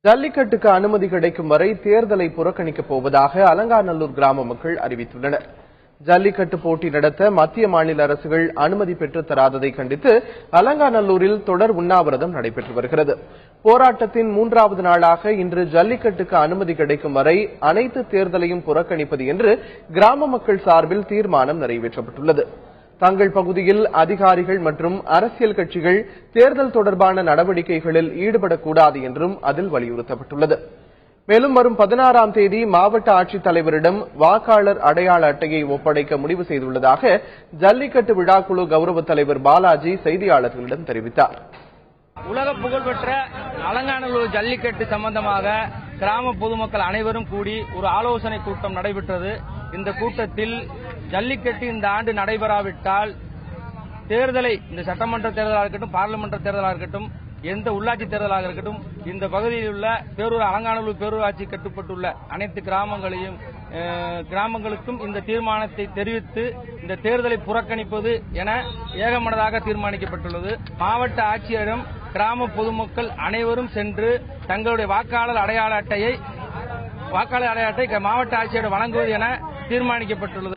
ஜல்லிக்கட்டுக்கு அனுமதி கிடைக்கும் வரை தேர்தலை புறக்கணிக்கப் போவதாக அலங்காநல்லூர் கிராம மக்கள் அறிவித்துள்ளனர். ஜல்லிக்கட்டு போட்டி நடத்த மத்திய மாநில அரசுகள் அனுமதி பெற்றுத் தராததை கண்டித்து அலங்காநல்லூரில் தொடர் உண்ணாவிரதம் நடைபெற்று வருகிறது. போராட்டத்தின் 3வது நாளாக இன்று ஜல்லிக்கட்டுக்கு அனுமதி கிடைக்கும் வரை அனைத்து தேர்தலையும் புறக்கணிப்பது என்று கிராம மக்கள் சார்பில் தீர்மானம் நிறைவேற்றப்பட்டுள்ளது. தங்கள் பகுதியில் அதிகாரிகள் மற்றும் அரசியல் கட்சிகள் தேர்தல் தொடர்பான நடவடிக்கைகளில் ஈடுபடக்கூடாது என்றும் அதில் வலியுறுத்தப்பட்டுள்ளது. மேலும் வரும் 16ஆம் தேதி மாவட்ட ஆட்சித்தலைவரிடம் வாக்காளர் அடையாள அட்டையை ஒப்படைக்க முடிவு செய்துள்ளதாக ஜல்லிக்கட்டு விழாக்குழு கௌரவ தலைவர் பாலாஜி செய்தியாளர்களிடம் தெரிவித்தார். உலக புகழ்பெற்ற அலங்காநல்லூர் ஜல்லிக்கட்டு சம்பந்தமாக கிராம பொதுமக்கள் அனைவரும் கூடி ஒரு ஆலோசனை கூட்டம் நடைபெற்றது. இந்த கூட்டத்தில் ஜல்லிக்கட்டு இந்த ஆண்டு நடைபெறாவிட்டால் தேர்தலை, இந்த சட்டமன்ற தேர்தலாக இருக்கட்டும், பாராளுமன்ற தேர்தலாக இருக்கட்டும், எந்த உள்ளாட்சி தேர்தலாக இருக்கட்டும், இந்த பகுதியில் உள்ள அலங்காநல்லூர் பேரூராட்சி கட்டுப்பட்டுள்ள அனைத்து கிராமங்களுக்கும் இந்த தீர்மானத்தை தெரிவித்து இந்த தேர்தலை புறக்கணிப்பது என ஏகமனதாக தீர்மானிக்கப்பட்டுள்ளது. மாவட்ட ஆட்சியரிடம் கிராம பொதுமக்கள் அனைவரும் சென்று தங்களுடைய வாக்காளர் அடையாள அட்டை மாவட்ட ஆட்சியரிடம் வழங்குவது என தீர்மானிக்கப்பட்டுள்ளது.